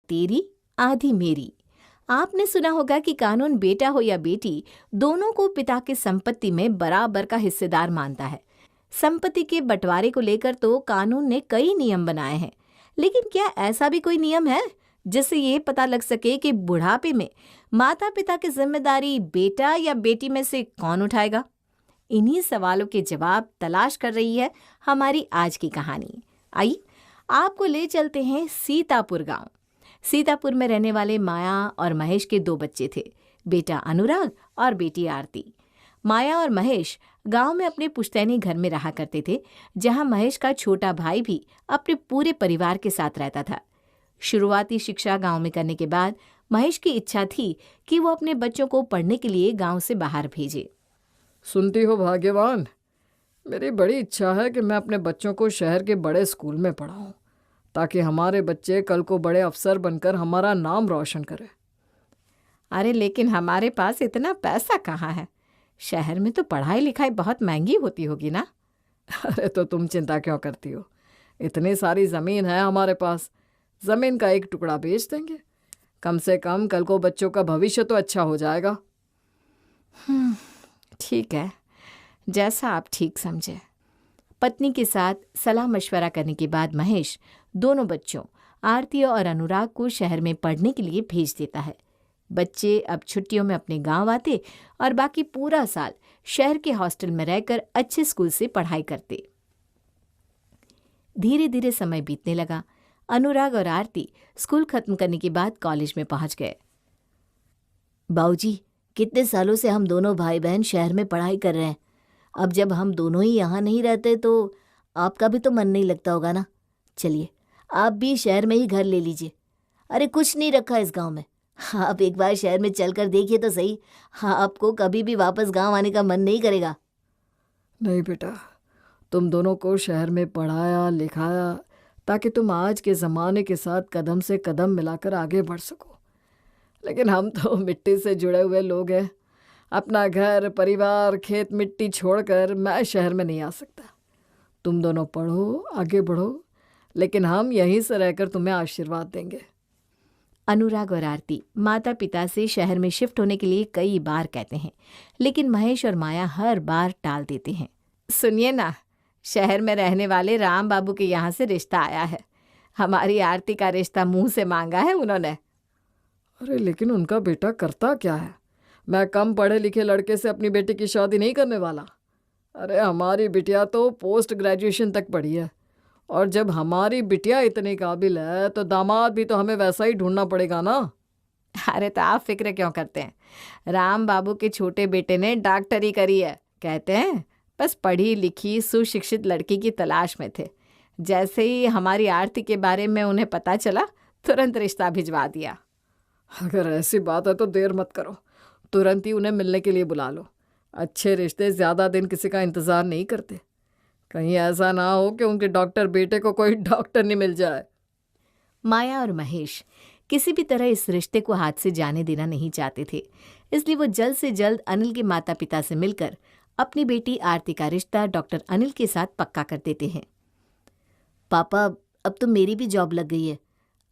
तेरी आधी मेरी। आपने सुना होगा कि कानून बेटा हो या बेटी, दोनों को पिता की संपत्ति में बराबर का हिस्सेदार मानता है। संपत्ति के बंटवारे को लेकर तो कानून ने कई नियम बनाए हैं, लेकिन क्या ऐसा भी कोई नियम है जिससे ये पता लग सके कि बुढ़ापे में माता पिता की जिम्मेदारी बेटा या बेटी में से कौन उठाएगा? इन्हीं सवालों के जवाब तलाश कर रही है हमारी आज की कहानी। आइए आपको ले चलते हैं सीतापुर गांव। सीतापुर में रहने वाले माया और महेश के 2 बच्चे थे, बेटा अनुराग और बेटी आरती। माया और महेश गांव में अपने पुश्तैनी घर में रहा करते थे, जहां महेश का छोटा भाई भी अपने पूरे परिवार के साथ रहता था। शुरुआती शिक्षा गांव में करने के बाद महेश की इच्छा थी कि वो अपने बच्चों को पढ़ने के लिए गांव से बाहर भेजे। सुनती हो भाग्यवान, मेरी बड़ी इच्छा है कि मैं अपने बच्चों को शहर के बड़े स्कूल में पढ़ाऊं, ताकि हमारे बच्चे कल को बड़े अफसर बनकर हमारा नाम रोशन करें। अरे लेकिन हमारे पास इतना पैसा कहाँ है? शहर में तो पढ़ाई लिखाई बहुत महंगी होती होगी ना? अरे तो तुम चिंता क्यों करती हो, इतनी सारी ज़मीन है हमारे पास, ज़मीन का एक टुकड़ा बेच देंगे, कम से कम कल को बच्चों का भविष्य तो अच्छा हो जाएगा। ठीक है, जैसा आप ठीक समझे। पत्नी के साथ सलाह मशवरा करने के बाद महेश दोनों बच्चों आरती और अनुराग को शहर में पढ़ने के लिए भेज देता है। बच्चे अब छुट्टियों में अपने गांव आते और बाकी पूरा साल शहर के हॉस्टल में रहकर अच्छे स्कूल से पढ़ाई करते। धीरे धीरे समय बीतने लगा। अनुराग और आरती स्कूल खत्म करने के बाद कॉलेज में पहुंच गए। बाबूजी, कितने सालों से हम दोनों भाई बहन शहर में पढ़ाई कर रहे हैं। अब जब हम दोनों ही यहाँ नहीं रहते तो आपका भी तो मन नहीं लगता होगा ना। चलिए आप भी शहर में ही घर ले लीजिए। अरे कुछ नहीं रखा इस गांव में, आप एक बार शहर में चलकर देखिए तो सही। हाँ, आपको कभी भी वापस गांव आने का मन नहीं करेगा। नहीं बेटा, तुम दोनों को शहर में पढ़ाया लिखाया ताकि तुम आज के ज़माने के साथ कदम से कदम मिलाकर आगे बढ़ सको, लेकिन हम तो मिट्टी से जुड़े हुए लोग हैं। अपना घर परिवार खेत मिट्टी छोड़कर मैं शहर में नहीं आ सकता। तुम दोनों पढ़ो, आगे बढ़ो, लेकिन हम यहीं से रहकर तुम्हें आशीर्वाद देंगे। अनुराग और आरती माता पिता से शहर में शिफ्ट होने के लिए कई बार कहते हैं, लेकिन महेश और माया हर बार टाल देते हैं। सुनिए ना, शहर में रहने वाले राम बाबू के यहाँ से रिश्ता आया है। हमारी आरती का रिश्ता मुंह से मांगा है उन्होंने। अरे लेकिन उनका बेटा करता क्या है? मैं कम पढ़े लिखे लड़के से अपनी बेटी की शादी नहीं करने वाला। अरे हमारी बिटिया तो पोस्ट ग्रेजुएशन तक पढ़ी है, और जब हमारी बिटिया इतनी काबिल है तो दामाद भी तो हमें वैसा ही ढूंढना पड़ेगा ना। अरे तो आप फिक्र क्यों करते हैं? राम बाबू के छोटे बेटे ने डॉक्टरी करी है। कहते हैं बस पढ़ी लिखी सुशिक्षित लड़की की तलाश में थे। जैसे ही हमारी आरती के बारे में उन्हें पता चला, तुरंत रिश्ता भिजवा दिया। अगर ऐसी बात है तो देर मत करो, तुरंत ही उन्हें मिलने के लिए बुला लो। अच्छे रिश्ते ज़्यादा दिन किसी का इंतज़ार नहीं करते। कहीं ऐसा ना हो कि उनके डॉक्टर बेटे को कोई डॉक्टर नहीं मिल जाए। माया और महेश किसी भी तरह इस रिश्ते को हाथ से जाने देना नहीं चाहते थे, इसलिए वो जल्द से जल्द अनिल के माता पिता से मिलकर अपनी बेटी आरती का रिश्ता डॉक्टर अनिल के साथ पक्का कर देते हैं। पापा, अब तो मेरी भी जॉब लग गई है।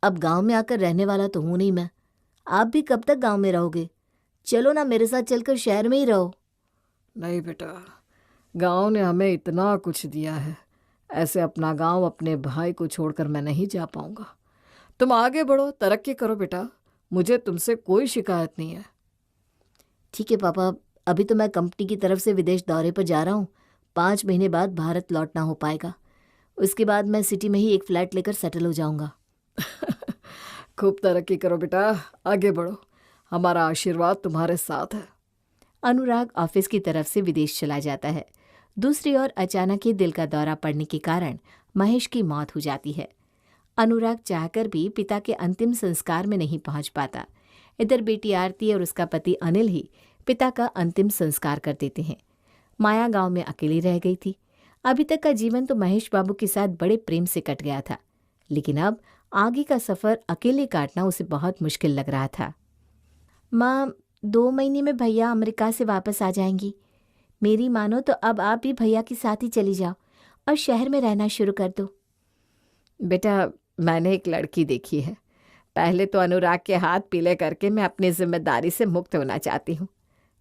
अब गांव में आकर रहने वाला तो हूं नहीं मैं। आप भी कब तक गांव में रहोगे? चलो ना, मेरे साथ चलकर शहर में ही रहो। नहीं बेटा, गांव ने हमें इतना कुछ दिया है, ऐसे अपना गांव अपने भाई को छोड़कर मैं नहीं जा पाऊंगा। तुम आगे बढ़ो, तरक्की करो बेटा, मुझे तुमसे कोई शिकायत नहीं है। ठीक है पापा, अभी तो मैं कंपनी की तरफ से विदेश दौरे पर जा रहा हूँ। 5 महीने बाद भारत लौटना हो पाएगा। उसके बाद मैं सिटी में ही एक फ्लैट लेकर सेटल हो जाऊंगा। खूब तरक्की करो बेटा, आगे बढ़ो, हमारा आशीर्वाद तुम्हारे साथ है। अनुराग ऑफिस की तरफ से विदेश चला जाता है। दूसरी ओर अचानक ही दिल का दौरा पड़ने के कारण महेश की मौत हो जाती है। अनुराग चाहकर भी पिता के अंतिम संस्कार में नहीं पहुंच पाता। इधर बेटी आरती और उसका पति अनिल ही पिता का अंतिम संस्कार कर देते हैं। माया गांव में अकेली रह गई थी। अभी तक का जीवन तो महेश बाबू के साथ बड़े प्रेम से कट गया था, लेकिन अब आगे का सफ़र अकेले काटना उसे बहुत मुश्किल लग रहा था। माँ, 2 महीने में भैया अमेरिका से वापस आ जाएंगी। मेरी मानो तो अब आप भी भैया के साथ ही चली जाओ और शहर में रहना शुरू कर दो। बेटा, मैंने एक लड़की देखी है, पहले तो अनुराग के हाथ पीले करके मैं अपनी जिम्मेदारी से मुक्त होना चाहती हूँ।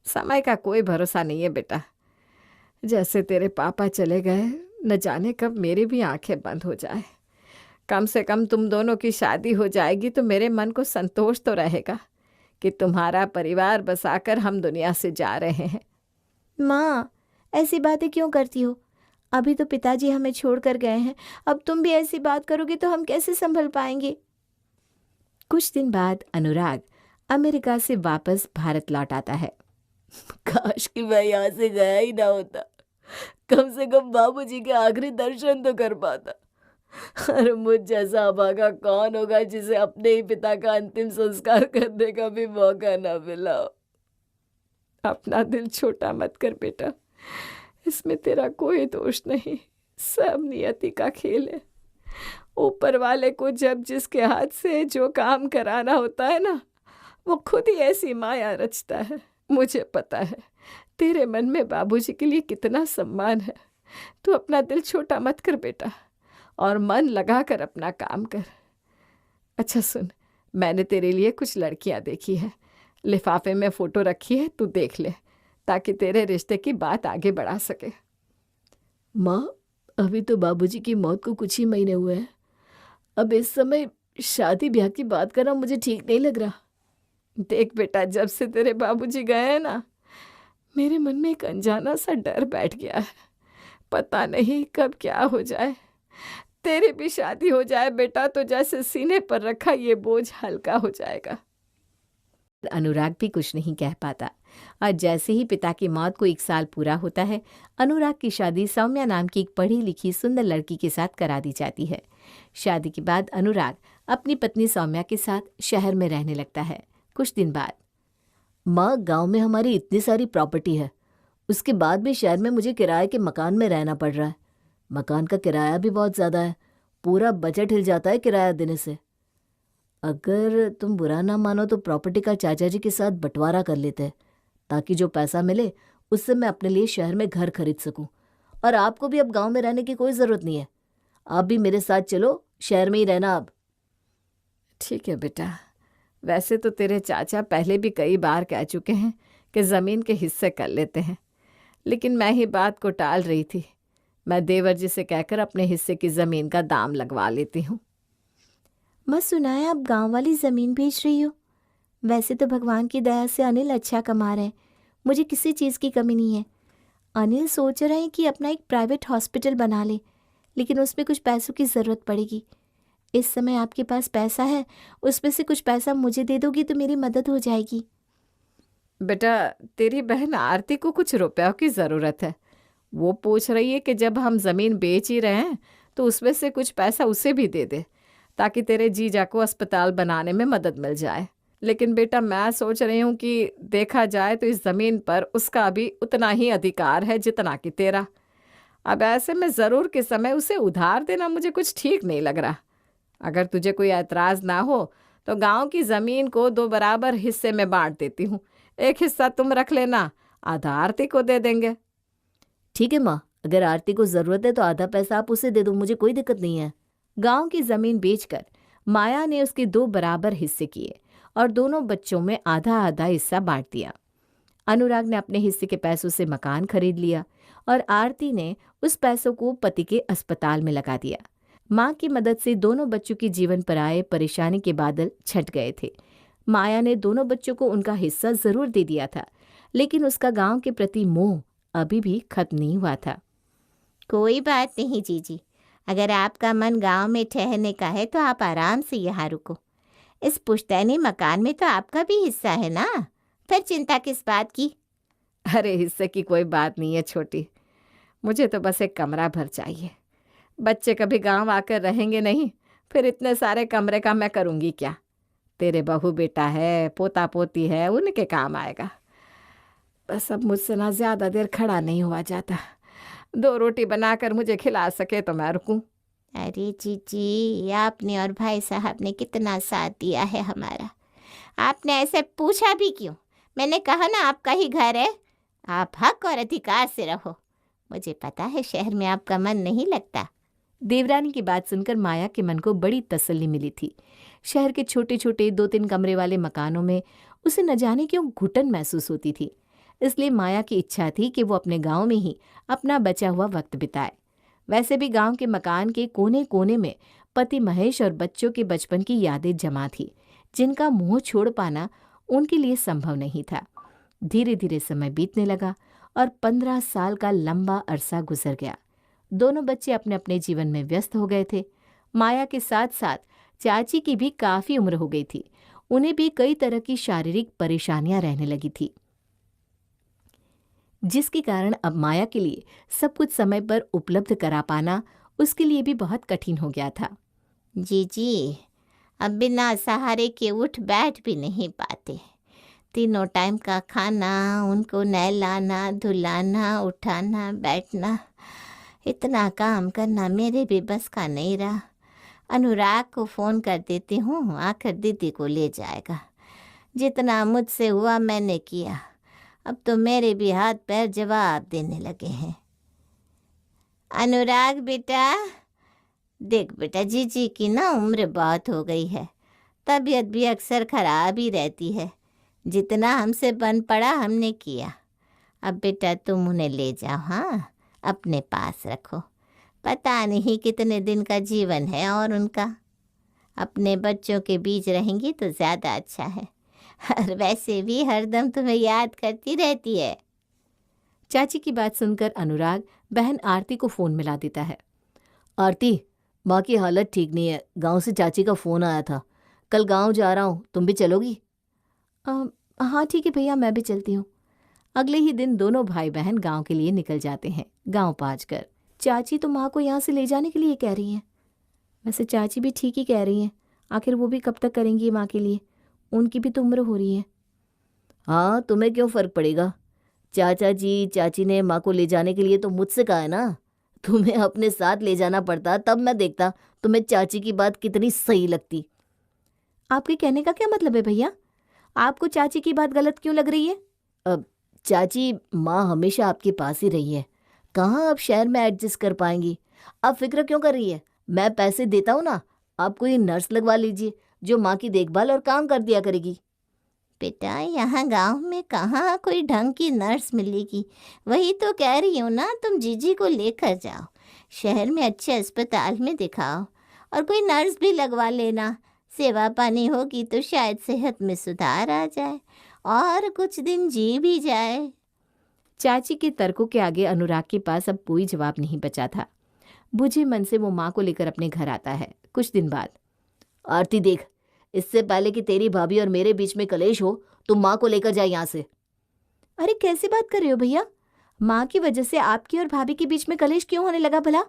समय का कोई भरोसा नहीं है बेटा। जैसे तेरे पापा चले गए, न जाने कब मेरी भी आंखें बंद हो जाए। कम से कम तुम दोनों की शादी हो जाएगी तो मेरे मन को संतोष तो रहेगा कि तुम्हारा परिवार बसाकर हम दुनिया से जा रहे हैं। माँ, ऐसी बातें क्यों करती हो? अभी तो पिताजी हमें छोड़कर गए हैं, अब तुम भी ऐसी बात करोगी तो हम कैसे संभल पाएंगे? कुछ दिन बाद अनुराग अमेरिका से वापस भारत लौट आता है। काश कि मैं यहाँ से गया ही ना होता, कम से कम बाबूजी के आखिरी दर्शन तो कर पाता। अरे मुझ जैसा अभागा कौन होगा जिसे अपने ही पिता का अंतिम संस्कार करने का भी मौका ना मिला। अपना दिल छोटा मत कर बेटा, इसमें तेरा कोई दोष नहीं, सब नियति का खेल है। ऊपर वाले को जब जिसके हाथ से जो काम कराना होता है ना, वो खुद ही ऐसी माया रचता है। मुझे पता है तेरे मन में बाबूजी के लिए कितना सम्मान है। तू अपना दिल छोटा मत कर बेटा, और मन लगा कर अपना काम कर। अच्छा सुन, मैंने तेरे लिए कुछ लड़कियां देखी है, लिफाफे में फ़ोटो रखी है, तू देख ले ताकि तेरे रिश्ते की बात आगे बढ़ा सके। माँ, अभी तो बाबूजी की मौत को कुछ ही महीने हुए हैं। अब इस समय शादी ब्याह की बात करना मुझे ठीक नहीं लग रहा। देख बेटा, जब से तेरे बाबूजी गए हैं ना, मेरे मन में एक अनजाना सा डर बैठ गया है। पता नहीं कब क्या हो जाए। तेरी भी शादी हो जाए बेटा तो जैसे सीने पर रखा ये बोझ हल्का हो जाएगा। अनुराग भी कुछ नहीं कह पाता और जैसे ही पिता की मौत को 1 साल पूरा होता है, अनुराग की शादी सौम्या नाम की एक पढ़ी लिखी सुंदर लड़की के साथ करा दी जाती है। शादी के बाद अनुराग अपनी पत्नी सौम्या के साथ शहर में रहने लगता है। कुछ दिन बाद, माँ, गांव में हमारी इतनी सारी प्रॉपर्टी है, उसके बाद भी शहर में मुझे किराए के मकान में रहना पड़ रहा है। मकान का किराया भी बहुत ज़्यादा है, पूरा बजट हिल जाता है किराया देने से। अगर तुम बुरा ना मानो तो प्रॉपर्टी का चाचा जी के साथ बंटवारा कर लेते हैं, ताकि जो पैसा मिले उससे मैं अपने लिए शहर में घर खरीद सकूं। और आपको भी अब गांव में रहने की कोई ज़रूरत नहीं है, आप भी मेरे साथ चलो, शहर में ही रहना अब। ठीक है बेटा, वैसे तो तेरे चाचा पहले भी कई बार कह चुके हैं कि ज़मीन के हिस्से कर लेते हैं, लेकिन मैं ही बात को टाल रही थी। मैं देवर जी से कहकर अपने हिस्से की ज़मीन का दाम लगवा लेती हूँ। मैं सुना है आप गांव वाली ज़मीन बेच रही हो। वैसे तो भगवान की दया से अनिल अच्छा कमा रहे हैं, मुझे किसी चीज़ की कमी नहीं है। अनिल सोच रहे हैं कि अपना एक प्राइवेट हॉस्पिटल बना ले, लेकिन उसमें कुछ पैसों की ज़रूरत पड़ेगी। इस समय आपके पास पैसा है, उसमें से कुछ पैसा मुझे दे दोगी तो मेरी मदद हो जाएगी। बेटा, तेरी बहन आरती को कुछ रुपयों की ज़रूरत है। वो पूछ रही है कि जब हम ज़मीन बेच ही रहे हैं तो उसमें से कुछ पैसा उसे भी दे दे, ताकि तेरे जीजा को अस्पताल बनाने में मदद मिल जाए। लेकिन बेटा, मैं सोच रही हूँ कि देखा जाए तो इस ज़मीन पर उसका भी उतना ही अधिकार है जितना कि तेरा। अब ऐसे में ज़रूर के समय उसे उधार देना मुझे कुछ ठीक नहीं लग रहा। अगर तुझे कोई ऐतराज़ ना हो तो गांव की ज़मीन को 2 बराबर हिस्से में बांट देती हूँ। एक हिस्सा तुम रख लेना, आधा आरती को दे देंगे। ठीक है माँ, अगर आरती को ज़रूरत है तो आधा पैसा आप उसे दे दो, मुझे कोई दिक्कत नहीं है। गांव की ज़मीन बेचकर माया ने उसके 2 बराबर हिस्से किए और दोनों बच्चों में आधा आधा हिस्सा बांट दिया। अनुराग ने अपने हिस्से के पैसों से मकान खरीद लिया और आरती ने उस पैसों को पति के अस्पताल में लगा दिया। माँ की मदद से दोनों बच्चों के जीवन पर आए परेशानी के बादल छट गए थे। माया ने दोनों बच्चों को उनका हिस्सा ज़रूर दे दिया था, लेकिन उसका गांव के प्रति मोह अभी भी खत्म नहीं हुआ था। कोई बात नहीं जीजी, अगर आपका मन गांव में ठहरने का है तो आप आराम से यहाँ रुको। इस पुश्तैनी मकान में तो आपका भी हिस्सा है ना, फिर चिंता किस बात की? अरे हिस्से की कोई बात नहीं है छोटी, मुझे तो बस एक कमरा भर चाहिए। बच्चे कभी गांव आकर रहेंगे नहीं, फिर इतने सारे कमरे का मैं करूँगी क्या? तेरे बहू बेटा है, पोता पोती है, उनके काम आएगा। बस अब मुझसे ना ज़्यादा देर खड़ा नहीं हुआ जाता। 2 रोटी बनाकर मुझे खिला सके तो मैं रुकूं। अरे जीजी, आपने और भाई साहब ने कितना साथ दिया है हमारा, आपने ऐसे पूछा भी क्यों? मैंने कहा ना आपका ही घर है, आप हक और अधिकार से रहो। मुझे पता है शहर में आपका मन नहीं लगता। देवरानी की बात सुनकर माया के मन को बड़ी तसल्ली मिली थी। शहर के छोटे छोटे 2-3 कमरे वाले मकानों में उसे न जाने क्यों घुटन महसूस होती थी। इसलिए माया की इच्छा थी कि वो अपने गांव में ही अपना बचा हुआ वक्त बिताए। वैसे भी गांव के मकान के कोने कोने में पति महेश और बच्चों के बचपन की यादें जमा थी, जिनका मुंह छोड़ पाना उनके लिए संभव नहीं था। धीरे धीरे समय बीतने लगा और 15 साल का लंबा अरसा गुजर गया। दोनों बच्चे अपने अपने जीवन में व्यस्त हो गए थे। माया के साथ साथ चाची की भी काफी उम्र हो गई थी। उन्हें भी कई तरह की शारीरिक परेशानियां रहने लगी थी, जिसके कारण अब माया के लिए सब कुछ समय पर उपलब्ध करा पाना उसके लिए भी बहुत कठिन हो गया था। जी, अब बिना सहारे के उठ बैठ भी नहीं पाते। तीनों टाइम का खाना, उनको नहलाना, धुलाना, उठाना, बैठना, इतना काम करना मेरे भी बस का नहीं रहा। अनुराग को फ़ोन कर देती हूँ, आकर दीदी को ले जाएगा। जितना मुझसे हुआ मैंने किया, अब तो मेरे भी हाथ पैर जवाब देने लगे हैं। अनुराग बेटा, देख बेटा, जीजी की ना उम्र बहुत हो गई है, तबीयत भी अक्सर ख़राब ही रहती है। जितना हमसे बन पड़ा हमने किया, अब बेटा तुम उन्हें ले जाओ, हाँ, अपने पास रखो। पता नहीं कितने दिन का जीवन है और उनका अपने बच्चों के बीच रहेंगी तो ज़्यादा अच्छा है। और वैसे भी हरदम तुम्हें याद करती रहती है। चाची की बात सुनकर अनुराग बहन आरती को फ़ोन मिला देता है। आरती, माँ की हालत ठीक नहीं है, गांव से चाची का फ़ोन आया था। कल गांव जा रहा हूँ, तुम भी चलोगी? हाँ ठीक है भैया, मैं भी चलती हूँ। अगले ही दिन दोनों भाई बहन गांव के लिए निकल जाते हैं। गांव पहुंचकर चाची तो माँ को यहाँ से ले जाने के लिए कह रही हैं। वैसे चाची भी ठीक ही कह रही हैं, आखिर वो भी कब तक करेंगी माँ के लिए, उनकी भी तो उम्र हो रही है। हाँ, तुम्हें क्यों फ़र्क पड़ेगा? चाची ने माँ को ले जाने के लिए तो मुझसे कहा है ना। तुम्हें अपने साथ ले जाना पड़ता, तब मैं देखता तुम्हें चाची की बात कितनी सही लगती। आपके कहने का क्या मतलब है भैया? आपको चाची की बात गलत क्यों लग रही है? अब चाची, माँ हमेशा आपके पास ही रही है, कहाँ अब शहर में एडजस्ट कर पाएंगी? अब फिक्र क्यों कर रही है? मैं पैसे देता हूँ ना, आप कोई नर्स लगवा लीजिए जो माँ की देखभाल और काम कर दिया करेगी। बेटा, यहाँ गांव में कहाँ कोई ढंग की नर्स मिलेगी? वही तो कह रही हूँ ना, तुम जीजी को लेकर जाओ, शहर में अच्छे अस्पताल में दिखाओ और कोई नर्स भी लगवा लेना। सेवा पानी होगी तो शायद सेहत में सुधार आ जाए और कुछ दिन जी भी जाए। चाची के तर्कों के आगे अनुराग के पास अब कोई जवाब नहीं बचा था। बुझे मन से वो माँ को लेकर अपने घर आता है। कुछ दिन बाद, आरती देख, इससे पहले कि तेरी भाभी और मेरे बीच में कलेश हो, तुम माँ को लेकर जाए यहाँ से। अरे कैसी बात कर रहे हो भैया? माँ की वजह से आपकी और भाभी के बीच में कलेश क्यों होने लगा भला?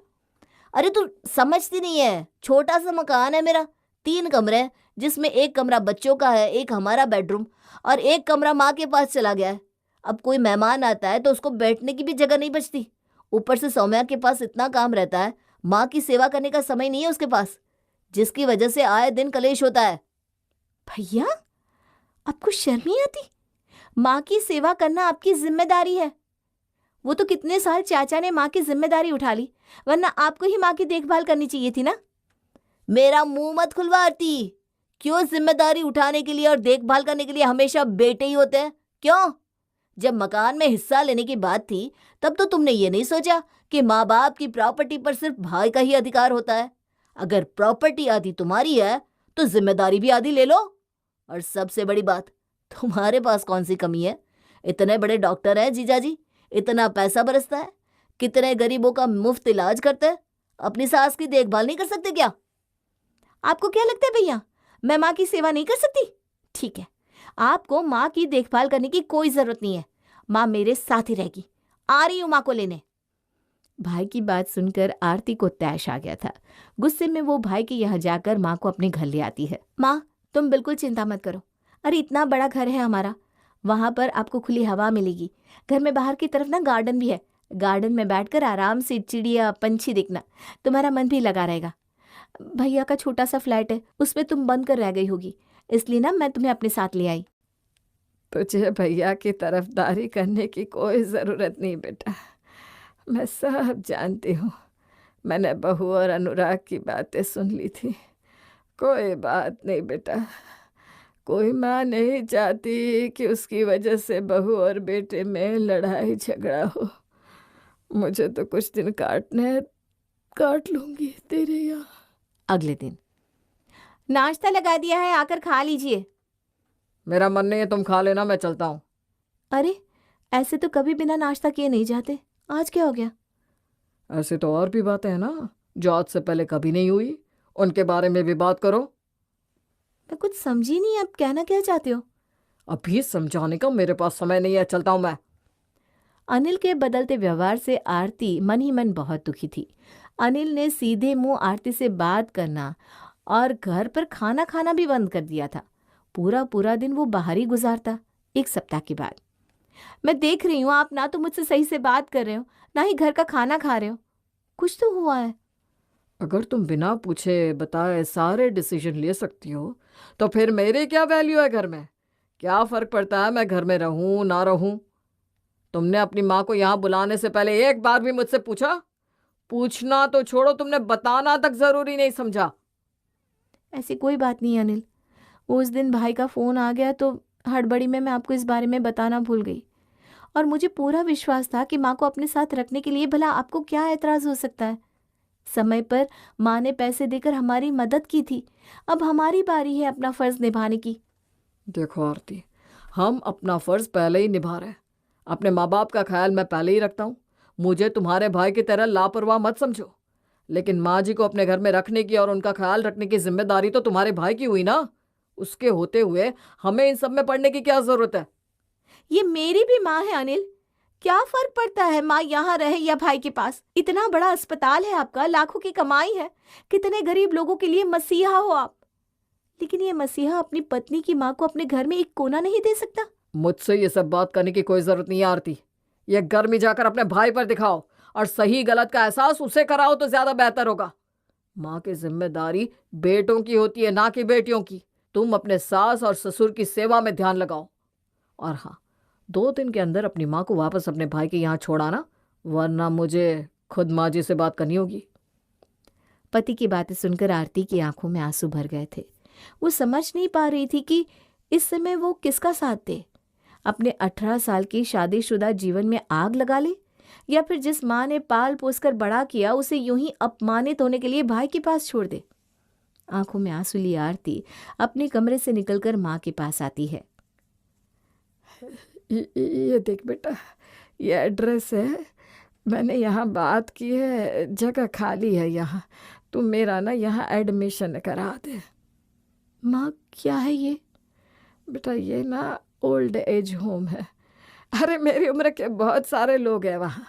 अरे तू समझती नहीं है, छोटा सा मकान है मेरा, 3 कमरे हैं, जिसमें एक कमरा बच्चों का है, एक हमारा बेडरूम और एक कमरा माँ के पास चला गया है। अब कोई मेहमान आता है तो उसको बैठने की भी जगह नहीं बचती। ऊपर से सौम्या के पास इतना काम रहता है, माँ की सेवा करने का समय नहीं है उसके पास, जिसकी वजह से आए दिन कलेश होता है। भैया, आपको शर्म नहीं आती? माँ की सेवा करना आपकी जिम्मेदारी है। वो तो कितने साल चाचा ने माँ की जिम्मेदारी उठा ली, वरना आपको ही माँ की देखभाल करनी चाहिए थी ना। मेरा मुंह मत खुलवा आरती। क्यों जिम्मेदारी उठाने के लिए और देखभाल करने के लिए हमेशा बेटे ही होते हैं? क्यों? जब मकान में हिस्सा लेने की बात थी तब तो तुमने ये नहीं सोचा कि माँ बाप की प्रॉपर्टी पर सिर्फ भाई का ही अधिकार होता है। अगर प्रॉपर्टी आधी तुम्हारी है तो जिम्मेदारी भी आधी ले लो। और सबसे बड़ी बात, तुम्हारे पास कौन सी कमी है? इतने बड़े डॉक्टर हैं जीजाजी, इतना पैसा बरसता है, कितने गरीबों का मुफ्त इलाज करते हैं, अपनी सास की देखभाल नहीं कर सकते क्या? आपको क्या लगता है भैया, मैं माँ की सेवा नहीं कर सकती? ठीक है, आपको माँ की देखभाल करने की कोई जरूरत नहीं है। माँ मेरे साथ ही रहेगी। आ रही हूँ माँ को लेने। भाई की बात सुनकर आरती को तैश आ गया था। गुस्से में वो भाई के यहाँ जाकर माँ को अपने घर ले आती है। माँ, तुम बिल्कुल चिंता मत करो। अरे इतना बड़ा घर है हमारा, वहाँ पर आपको खुली हवा मिलेगी। घर में बाहर की तरफ ना गार्डन भी है। गार्डन में बैठकर आराम से चिड़िया पंछी देखना, तुम्हारा मन भी लगा रहेगा। भैया का छोटा सा फ्लैट है, उसमें तुम बंद कर रह गई होगी, इसलिए ना मैं तुम्हें अपने साथ ले आई। तुझे भैया की तरफदारी करने की कोई ज़रूरत नहीं बेटा, मैं सब जानती हूँ। मैंने बहू और अनुराग की बातें सुन ली थी, कोई बात नहीं बेटा, कोई माँ नहीं चाहती कि उसकी वजह से बहू और बेटे में लड़ाई झगड़ा हो। मुझे तो कुछ दिन काटने हैं, काट लूंगी तेरे यहाँ। अगले दिन, नाश्ता लगा दिया है, आकर खा लीजिए। मेरा मन नहीं है, तुम खा लेना, मैं चलता हूँ। अरे, ऐसे तो कभी बिना नाश्ता किए नहीं जाते, आज क्या हो गया? ऐसे तो और भी बातें हैं ना जो आज से पहले कभी नहीं हुई, उनके बारे में भी बात करो। मैं कुछ समझी नहीं, आप कहना क्या चाहते हो? अभी समझाने का मेरे पास समय नहीं है, चलता हूँ मैं। अनिल के बदलते व्यवहार से आरती मन ही मन बहुत दुखी थी। अनिल ने सीधे मुंह आरती से बात करना और घर पर खाना खाना भी बंद कर दिया था। पूरा पूरा दिन वो बाहर ही गुजारता। एक सप्ताह के बाद, मैं देख रही हूँ आप ना तो मुझसे सही से बात कर रहे हो, ना ही घर का खाना खा रहे हो। कुछ तो हुआ है। अगर तुम बिना पूछे बताए सारे डिसीजन ले सकती हो तो फिर मेरी क्या वैल्यू है घर में? क्या फर्क पड़ता है मैं घर में रहूं ना रहूं? तुमने अपनी माँ को यहाँ बुलाने से पहले एक बार भी मुझसे पूछा? पूछना तो छोड़ो, तुमने बताना तक जरूरी नहीं समझा। ऐसी कोई बात नहीं अनिल, वो उस दिन भाई का फ़ोन आ गया तो हड़बड़ी में मैं आपको इस बारे में बताना भूल गई। और मुझे पूरा विश्वास था कि माँ को अपने साथ रखने के लिए भला आपको क्या एतराज़ हो सकता है। समय पर माँ ने पैसे देकर हमारी मदद की थी, अब हमारी बारी है अपना फ़र्ज़ निभाने की। देखो आरती, हम अपना फर्ज पहले ही निभा रहे हैं। अपने माँ बाप का ख्याल मैं पहले ही रखता हूँ। मुझे तुम्हारे भाई की तरह लापरवाह मत समझो। लेकिन माँ जी को अपने घर में रखने की और उनका ख्याल रखने की जिम्मेदारी तो तुम्हारे भाई की हुई ना। उसके होते हुए हमें इन सब में पड़ने की क्या जरूरत है? ये मेरी भी माँ है अनिल, क्या फ़र्क पड़ता है माँ यहाँ रहे या भाई के पास? इतना बड़ा अस्पताल है आपका, लाखों की कमाई है, कितने गरीब लोगों के लिए मसीहा हो आप। लेकिन ये मसीहा अपनी पत्नी की माँ को अपने घर में एक कोना नहीं दे सकता? मुझसे ये सब बात करने की कोई जरूरत नहीं है आरती। ये गर्मी जाकर अपने भाई पर दिखाओ और सही गलत का एहसास उसे कराओ तो ज्यादा बेहतर होगा। माँ की जिम्मेदारी बेटों की होती है, ना कि बेटियों की। तुम अपने सास और ससुर की सेवा में ध्यान लगाओ। और हाँ, 2 दिन के अंदर अपनी माँ को वापस अपने भाई के यहाँ छोड़ आना, वरना मुझे खुद माँ जी से बात करनी होगी। पति की बातें सुनकर आरती की आंखों में आंसू भर गए थे। वो समझ नहीं पा रही थी कि इस समय वो किसका साथ दे। अपने 18 साल की शादीशुदा जीवन में आग लगा ले, या फिर जिस माँ ने पाल पोस कर बड़ा किया उसे यूं ही अपमानित होने के लिए भाई के पास छोड़ दे। आंखों में आंसू लिए आरती अपने कमरे से निकलकर माँ के पास आती है। ये देख बेटा, ये एड्रेस है, मैंने यहाँ बात की है, जगह खाली है यहाँ। तू मेरा ना यहाँ एडमिशन करा दे। माँ, क्या है ये? बेटा ये ना ओल्ड एज होम है। अरे मेरी उम्र के बहुत सारे लोग हैं वहाँ।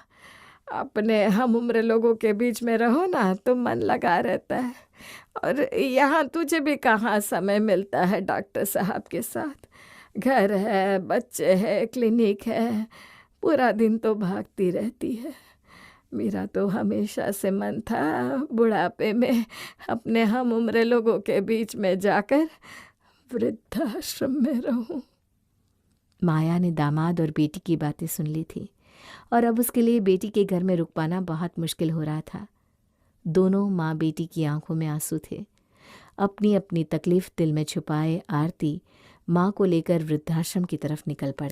अपने हम उम्र लोगों के बीच में रहो ना तो मन लगा रहता है। और यहाँ तुझे भी कहाँ समय मिलता है डॉक्टर साहब के साथ। घर है, बच्चे है, क्लिनिक है, पूरा दिन तो भागती रहती है। मेरा तो हमेशा से मन था बुढ़ापे में अपने हम उम्र लोगों के बीच में जाकर वृद्धाश्रम में रहूं। माया ने दामाद और बेटी की बातें सुन ली थी और अब उसके लिए बेटी के घर में रुक पाना बहुत मुश्किल हो रहा था। दोनों माँ बेटी की आंखों में आंसू थे। अपनी अपनी तकलीफ दिल में छुपाए आरती माँ को लेकर वृद्धाश्रम की तरफ निकल पड़ी।